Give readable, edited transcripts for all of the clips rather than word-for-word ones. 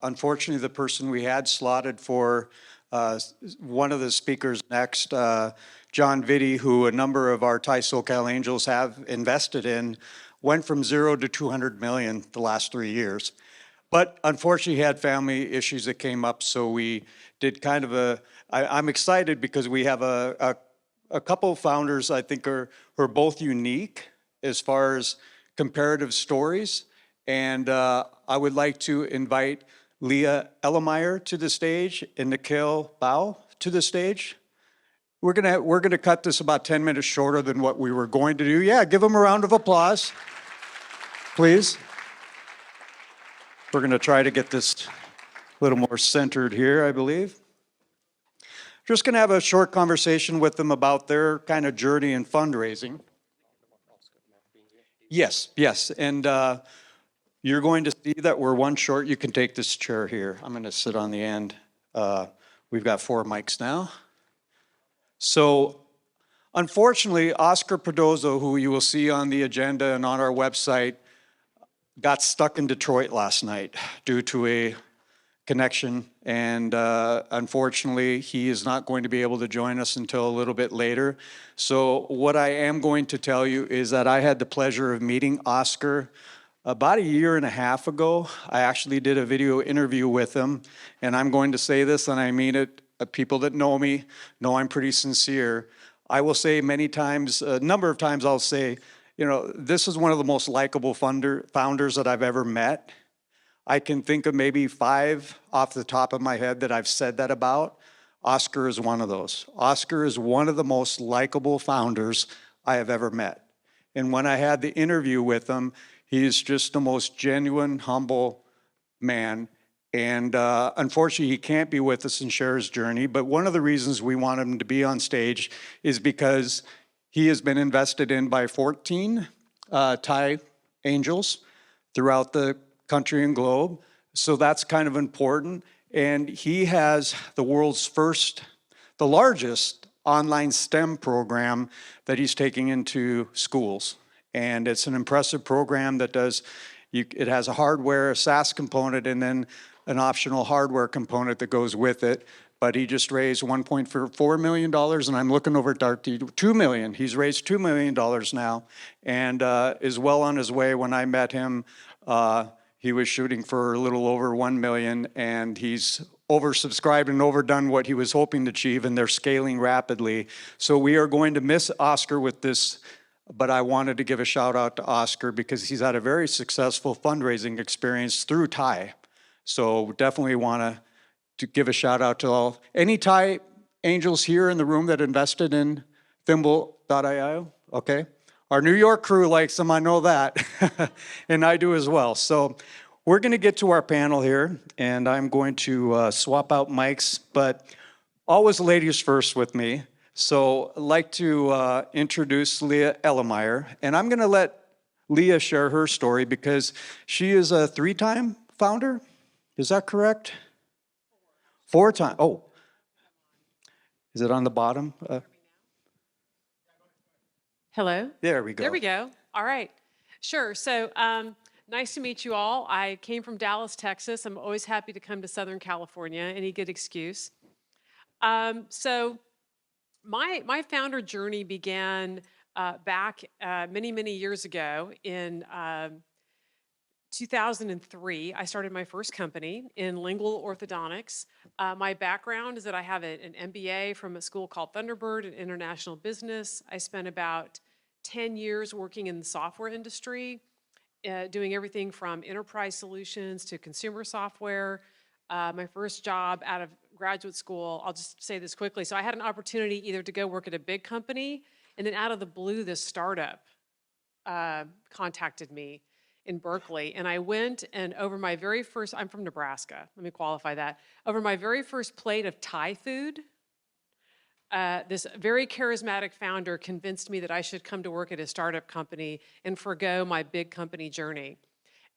unfortunately, the person we had slotted for one of the speakers next, John Vitti, who a number of our TiE SoCal Angels have invested in, went from 0 to 200 million the last 3 years. But unfortunately, he had family issues that came up, so we did kind of I'm excited because we have a couple of founders I think are both unique as far as comparative stories. And I would like to invite Lea Ellermeier to the stage and Nikhil Rao to the stage. We're gonna cut this about 10 minutes shorter than what we were going to do. Yeah, give them a round of applause, please. We're gonna try to get this a little more centered here, I believe. Just gonna have a short conversation with them about their kind of journey in fundraising. Yes, and you're going to see that we're one short. You can take this chair here. I'm gonna sit on the end. We've got 4 mics now. So, unfortunately, Oscar Perdozo, who you will see on the agenda and on our website, got stuck in Detroit last night due to a connection, and unfortunately, he is not going to be able to join us until a little bit later. So what I am going to tell you is that I had the pleasure of meeting Oscar about 1.5 years ago. I actually did a video interview with him, and I'm going to say this, and I mean it. People that know me know I'm pretty sincere. I will say many times, a number of times I'll say, you know, this is one of the most likable founders that I've ever met. I can think of maybe 5 off the top of my head that I've said that about. Oscar is one of those. Oscar is one of the most likable founders I have ever met. And when I had the interview with him, he is just the most genuine, humble man. And unfortunately, he can't be with us and share his journey. But one of the reasons we want him to be on stage is because he has been invested in by 14 TiE angels throughout the country and globe. So that's kind of important. And he has the world's first, the largest online STEM program that he's taking into schools. And it's an impressive program that it has a hardware, a SaaS component, and then an optional hardware component that goes with it. But he just raised $1.4 million, and I'm looking over at Darty, $2 million. He's raised $2 million now, and is well on his way. When I met him, he was shooting for a little over $1 million, and he's oversubscribed and overdone what he was hoping to achieve, and they're scaling rapidly. So we are going to miss Oscar with this, but I wanted to give a shout out to Oscar because he's had a very successful fundraising experience through TiE. So definitely want to give a shout out to any TiE angels here in the room that invested in Thimble.io, okay? Our New York crew likes them, I know that, and I do as well. So we're gonna get to our panel here, and I'm going to swap out mics, but always ladies first with me. So I'd like to introduce Lea Ellermeier, and I'm gonna let Lea share her story because she is a 3-time founder. Is that correct? 4 times. Oh, is it on the bottom? Hello? There we go. There we go. All right. Sure. So nice to meet you all. I came from Dallas, Texas. I'm always happy to come to Southern California. Any good excuse. So my founder journey began back many, many years ago in 2003, I started my first company in lingual orthodontics. My background is that I have an MBA from a school called Thunderbird in international business. I spent about 10 years working in the software industry, doing everything from enterprise solutions to consumer software. My first job out of graduate school, I'll just say this quickly. So I had an opportunity either to go work at a big company, and then out of the blue, this startup contacted me in Berkeley, and I went, and over my very first, I'm from Nebraska, let me qualify that, over my very first plate of Thai food, this very charismatic founder convinced me that I should come to work at a startup company and forgo my big company journey.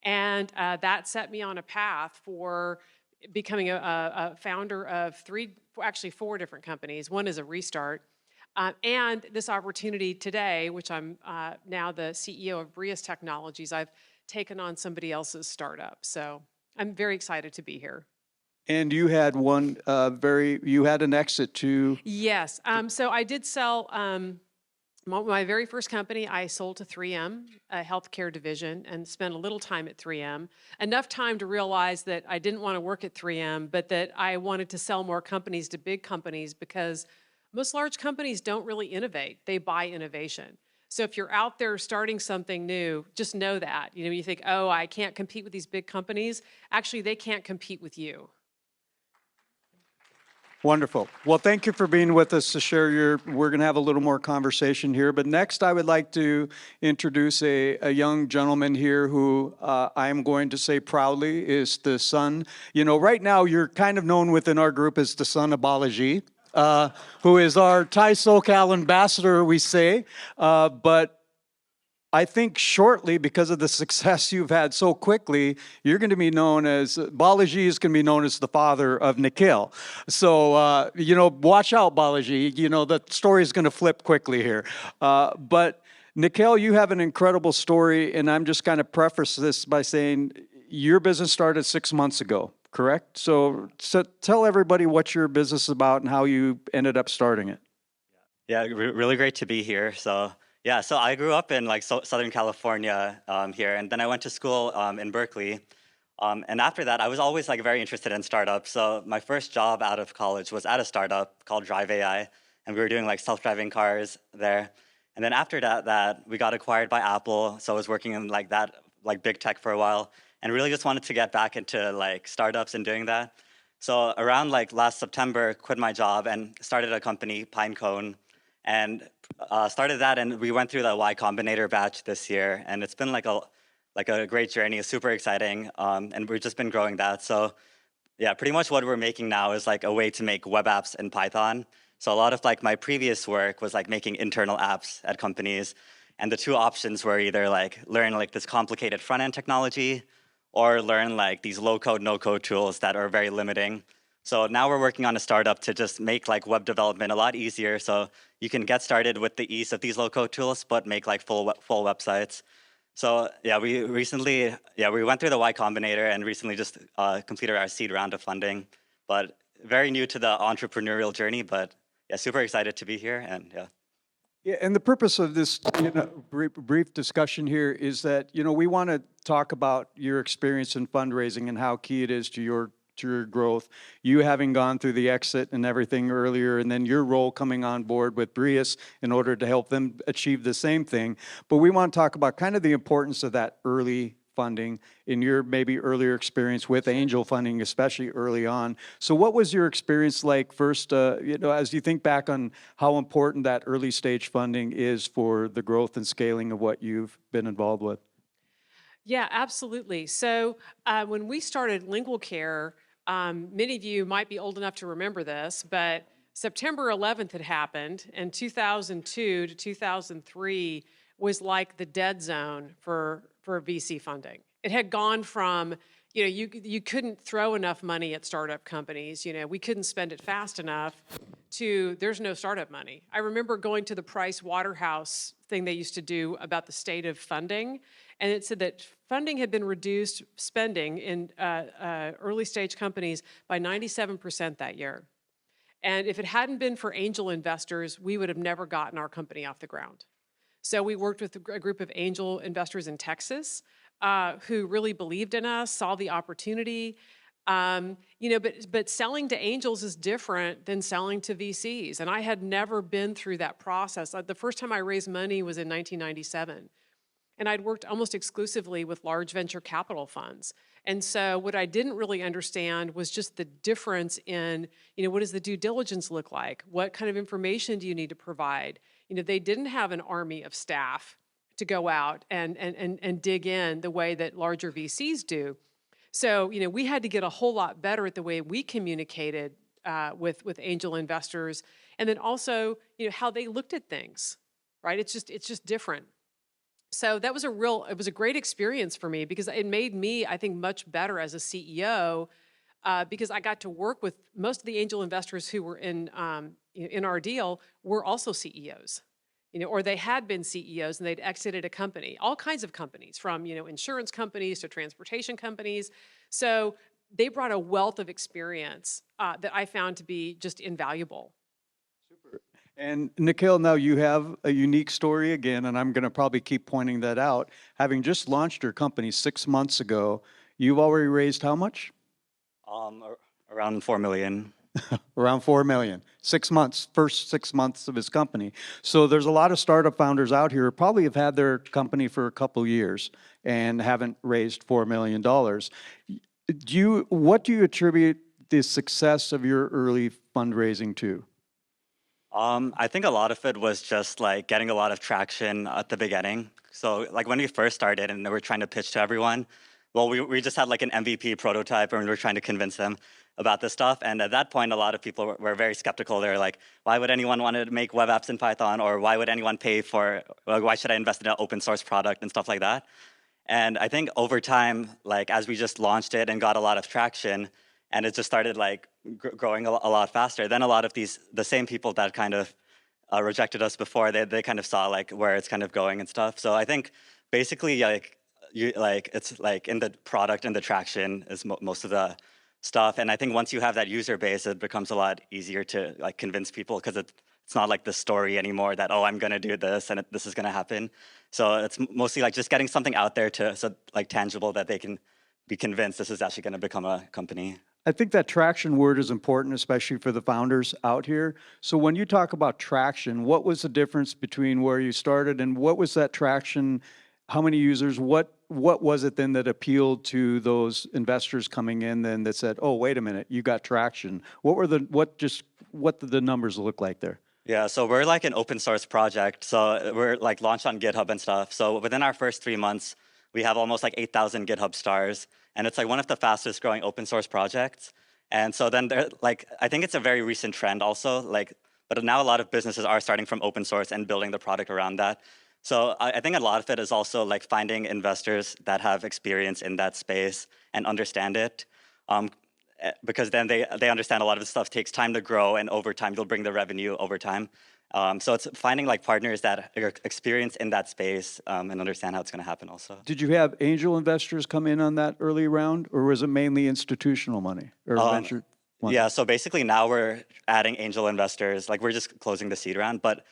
And that set me on a path for becoming a founder of 4 different companies. One is a restart. And this opportunity today, which I'm now the CEO of BRIUS Technologies, I've taken on somebody else's startup. So I'm very excited to be here. And you had one you had an exit to. Yes. So I did sell my very first company. I sold to 3M, a healthcare division, and spent a little time at 3M. Enough time to realize that I didn't want to work at 3M, but that I wanted to sell more companies to big companies because most large companies don't really innovate. They buy innovation. So if you're out there starting something new, just know that. You think, oh, I can't compete with these big companies. Actually, they can't compete with you. Wonderful. Well, thank you for being with us to share we're going to have a little more conversation here. But next, I would like to introduce a young gentleman here who I am going to say proudly is the son. Right now, you're kind of known within our group as the son of Balaji, who is our TiE SoCal ambassador, we say. But I think shortly, because of the success you've had so quickly, you're going to be known as, Balaji is going to be known as the father of Nikhil. So, watch out, Balaji. The story is going to flip quickly here. But Nikhil, you have an incredible story, and I'm just going to preface this by saying your business started 6 months ago, correct? So tell everybody what your business is about and how you ended up starting it. Yeah, really great to be here. So I grew up in Southern California here, and then I went to school in Berkeley. And after that, I was always very interested in startups. So my first job out of college was at a startup called Drive AI, and we were doing self-driving cars there. And then after that we got acquired by Apple. So I was working in that big tech for a while, and really just wanted to get back into startups and doing that. So around last September, quit my job and started a company, Pynecone. And started that, and we went through the Y Combinator batch this year, and it's been a great journey. It's super exciting, and we've just been growing that. So yeah, pretty much what we're making now is a way to make web apps in Python. So a lot of my previous work was making internal apps at companies, and the two options were either learn this complicated front end technology, or learn these low code, no code tools that are very limiting. So now we're working on a startup to just make web development a lot easier, so you can get started with the ease of these low-code tools, but make full websites. So yeah, we went through the Y Combinator and recently just completed our seed round of funding. But very new to the entrepreneurial journey, but yeah, super excited to be here, and yeah. Yeah, and the purpose of this brief discussion here is that we want to talk about your experience in fundraising and how key it is to your growth, you having gone through the exit and everything earlier, and then your role coming on board with BRIUS in order to help them achieve the same thing. But we want to talk about kind of the importance of that early funding in your maybe earlier experience with angel funding, especially early on. So what was your experience like first, as you think back on how important that early stage funding is for the growth and scaling of what you've been involved with? Yeah, absolutely. So when we started Lingual Care, many of you might be old enough to remember this, but September 11th had happened, and 2002 to 2003 was like the dead zone for VC funding. It had gone from, you couldn't throw enough money at startup companies, we couldn't spend it fast enough, to there's no startup money. I remember going to the Price Waterhouse thing they used to do about the state of funding, and it said that funding had been reduced, spending in early stage companies by 97% that year. And if it hadn't been for angel investors, we would have never gotten our company off the ground. So we worked with a group of angel investors in Texas who really believed in us, saw the opportunity. But selling to angels is different than selling to VCs. And I had never been through that process. The first time I raised money was in 1997. And I'd worked almost exclusively with large venture capital funds. And so what I didn't really understand was just the difference in, what does the due diligence look like? What kind of information do you need to provide? They didn't have an army of staff to go out and dig in the way that larger VCs do. So, we had to get a whole lot better at the way we communicated with angel investors, and then also, how they looked at things, right? It's just different. So that was it was a great experience for me because it made me, I think, much better as a CEO because I got to work with most of the angel investors who were in our deal were also CEOs. or they had been CEOs and they'd exited a company, all kinds of companies, from insurance companies to transportation companies. So they brought a wealth of experience that I found to be just invaluable. And Nikhil, now you have a unique story again, and I'm going to probably keep pointing that out. Having just launched your company 6 months ago, you've already raised how much? Around 4 million. Around 4 million. 6 months, first 6 months of his company. So there's a lot of startup founders out here who probably have had their company for a couple years and haven't raised $4 million. What do you attribute the success of your early fundraising to? I think a lot of it was just like getting a lot of traction at the beginning. So like when we first started and we were trying to pitch to everyone, well, we just had like an MVP prototype and we were trying to convince them about this stuff. And at that point, a lot of people were very skeptical. They were like, why would anyone want to make web apps in Python? Or why would anyone pay for, why should I invest in an open source product and stuff like that? And I think over time, like as we just launched it and got a lot of traction, and it just started like growing a lot faster, then a lot of the same people that kind of rejected us before, they kind of saw like where it's kind of going and stuff. So I think basically it's like in the product and the traction is most of the stuff. And I think once you have that user base, it becomes a lot easier to like convince people, because it's not like the story anymore that, oh, I'm going to do this and this is going to happen. So it's mostly like just getting something out there so like tangible that they can be convinced this is actually going to become a company. I think that traction word is important, especially for the founders out here. So when you talk about traction, what was the difference between where you started and what was that traction? How many users? What was it then that appealed to those investors coming in then that said, oh, wait a minute, you got traction? What did the numbers look like there? Yeah, so we're like an open source project. So we're like launched on GitHub and stuff. So within our first 3 months, we have almost like 8,000 GitHub stars. And it's like one of the fastest growing open source projects. And so then I think it's a very recent trend also, but now a lot of businesses are starting from open source and building the product around that. So I think a lot of it is also like finding investors that have experience in that space and understand it. Because then they understand a lot of this stuff takes time to grow, and over time you'll bring the revenue over time. So it's finding like partners that are experienced in that space and understand how it's going to happen also. Did you have angel investors come in on that early round, or was it mainly institutional money or venture money? Yeah, so basically now we're adding angel investors. Like we're just closing the seed round, but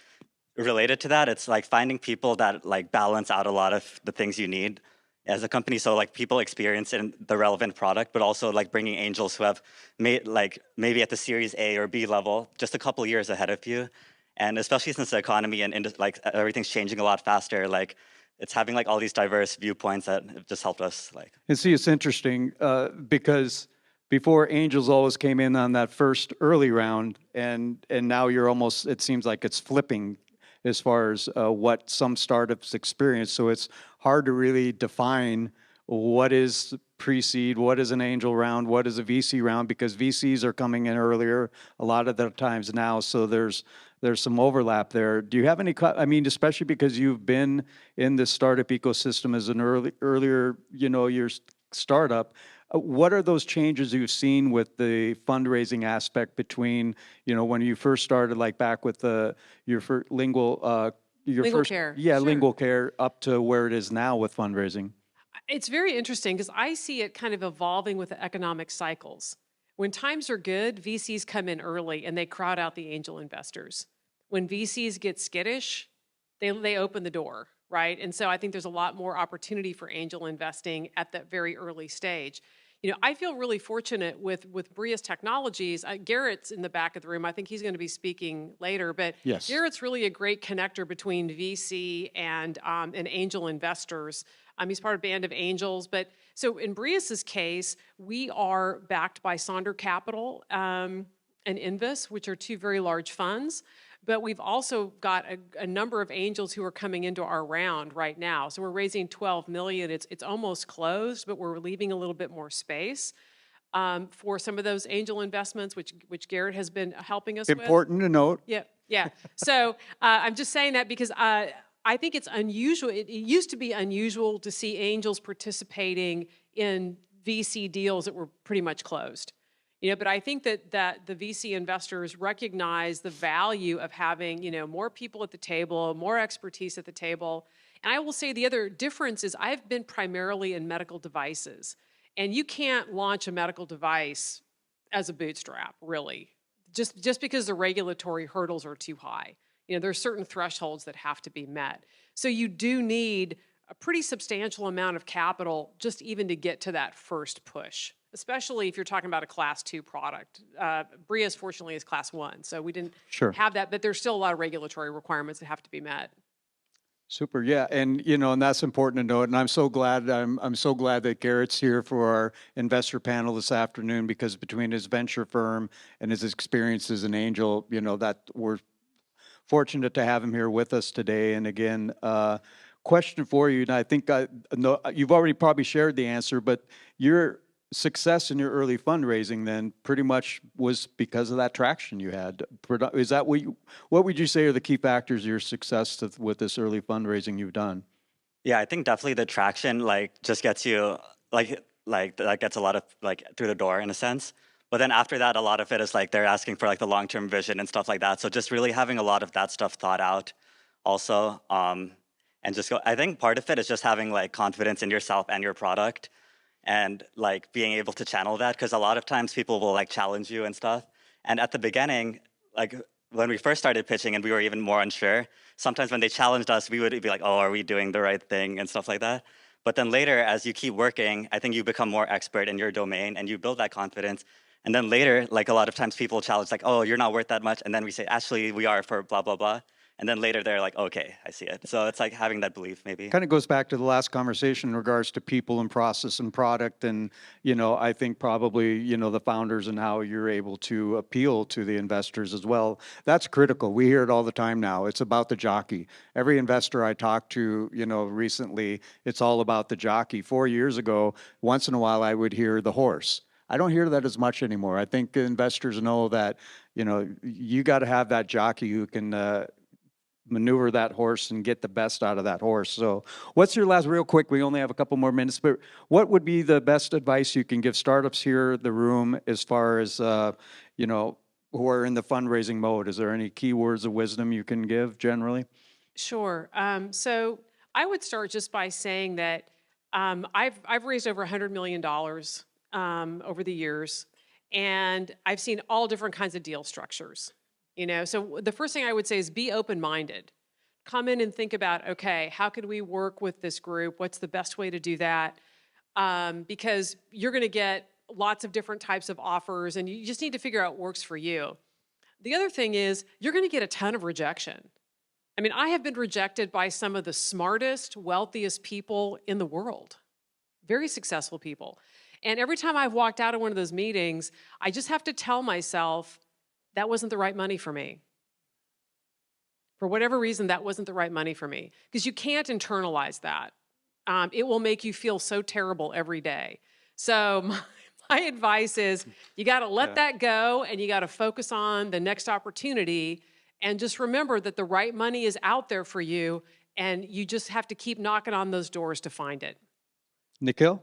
related to that, it's like finding people that like balance out a lot of the things you need as a company. So like people experience in the relevant product, but also like bringing angels who have made like maybe at the Series A or B level, just a couple years ahead of you. And especially since the economy and like everything's changing a lot faster, like it's having like all these diverse viewpoints that have just helped us. Like, and see, it's interesting because before angels always came in on that first early round, and now you're almost, it seems like it's flipping as far as what some startups experience. So it's hard to really define what is pre-seed, what is an angel round, what is a VC round, because VCs are coming in earlier a lot of the times now. So there's some overlap there. Do you have any, I mean, especially because you've been in this startup ecosystem as an earlier, your startup, what are those changes you've seen with the fundraising aspect between, when you first started, like back with your first lingual care. Yeah, Sure. lingual care, up to where it is now with fundraising? It's very interesting because I see it kind of evolving with the economic cycles. When times are good, VCs come in early and they crowd out the angel investors. When VCs get skittish, they open the door, right? And so I think there's a lot more opportunity for angel investing at that very early stage. I feel really fortunate with BRIUS Technologies. Garrett's in the back of the room. I think he's going to be speaking later, but yes. Garrett's really a great connector between VC and angel investors. He's part of a band of angels. But so in BRIUS's case, we are backed by Sonder Capital and Invus, which are two very large funds. But we've also got a number of angels who are coming into our round right now. So we're raising $12 million. It's almost closed, but we're leaving a little bit more space for some of those angel investments, which Garrett has been helping us with. Important to note. Yeah. So I'm just saying that because I think it's unusual. It used to be unusual to see angels participating in VC deals that were pretty much closed. But I think that the VC investors recognize the value of having, more people at the table, more expertise at the table. And I will say the other difference is I've been primarily in medical devices. And you can't launch a medical device as a bootstrap, really, just because the regulatory hurdles are too high. There are certain thresholds that have to be met. So you do need a pretty substantial amount of capital just even to get to that first push, especially if you're talking about a class 2 product. BRIUS, fortunately, is class 1, so we didn't have that, but there's still a lot of regulatory requirements that have to be met. Super, yeah, and and that's important to note. And I'm so glad that Garrett's here for our investor panel this afternoon, because between his venture firm and his experience as an angel, that we're fortunate to have him here with us today. And again, question for you, and I think you've already probably shared the answer, but your success in your early fundraising then pretty much was because of that traction you had. Is that what would you say are the key factors of your success with this early fundraising you've done? Yeah, I think definitely the traction just gets you that gets a lot of through the door in a sense. But then after that, a lot of it is they're asking for the long-term vision and stuff like that. So just really having a lot of that stuff thought out also. And I think part of it is just having confidence in yourself and your product, and being able to channel that, because a lot of times people will challenge you and stuff. And at the beginning, when we first started pitching and we were even more unsure, sometimes when they challenged us, we would be like, oh, are we doing the right thing and stuff like that. But then later, as you keep working, I think you become more expert in your domain and you build that confidence. And then later, a lot of times people challenge oh, you're not worth that much. And then we say, actually, we are for blah, blah, blah. And then later they're like, okay, I see it. So it's having that belief maybe. Kind of goes back to the last conversation in regards to people and process and product. And, I think probably, the founders and how you're able to appeal to the investors as well. That's critical. We hear it all the time now. It's about the jockey. Every investor I talked to, recently, it's all about the jockey. 4 years ago, once in a while, I would hear the horse. I don't hear that as much anymore. I think investors know that, you got to have that jockey who can maneuver that horse and get the best out of that horse. So what's your last, real quick, we only have a couple more minutes, but what would be the best advice you can give startups here in the room as far as, who are in the fundraising mode? Is there any key words of wisdom you can give generally? Sure. So I would start just by saying that I've raised over $100 million over the years, and I've seen all different kinds of deal structures. So the first thing I would say is be open-minded. Come in and think about, okay, how could we work with this group? What's the best way to do that? Because you're going to get lots of different types of offers, and you just need to figure out what works for you. The other thing is you're going to get a ton of rejection. I mean, I have been rejected by some of the smartest, wealthiest people in the world, very successful people. And every time I've walked out of one of those meetings, I just have to tell myself, that wasn't the right money for me. For whatever reason, that wasn't the right money for me. Because you can't internalize that. It will make you feel so terrible every day. So my advice is you got to let that go, and you got to focus on the next opportunity, and just remember that the right money is out there for you, and you just have to keep knocking on those doors to find it. Nikhil,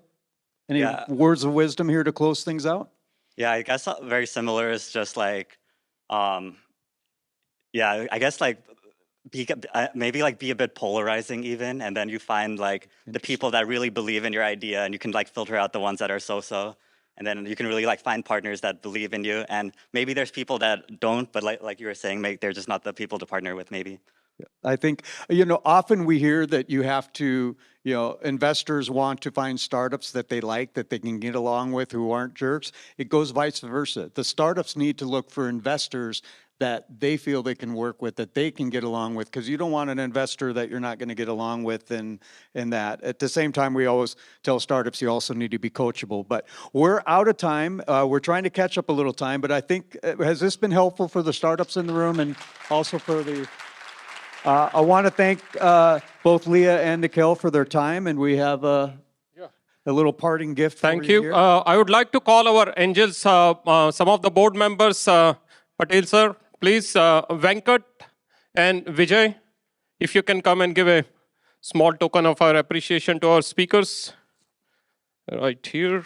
any words of wisdom here to close things out? Yeah, I guess very similar is just I guess maybe be a bit polarizing even, and then you find the people that really believe in your idea, and you can filter out the ones that are so-so, and then you can really find partners that believe in you. And maybe there's people that don't, but like you were saying, they're just not the people to partner with maybe. I think, often we hear that you have to, investors want to find startups that they like, that they can get along with, who aren't jerks. It goes vice versa. The startups need to look for investors that they feel they can work with, that they can get along with, because you don't want an investor that you're not going to get along with in that. At the same time, we always tell startups you also need to be coachable. But we're out of time. We're trying to catch up a little time, but I think, has this been helpful for the startups in the room and also for the... I want to thank both Lea and Nikhil for their time, and we have a little parting gift. Thank you. I would like to call our angels, some of the board members, Patel sir, please, Venkat and Vijay, if you can come and give a small token of our appreciation to our speakers right here.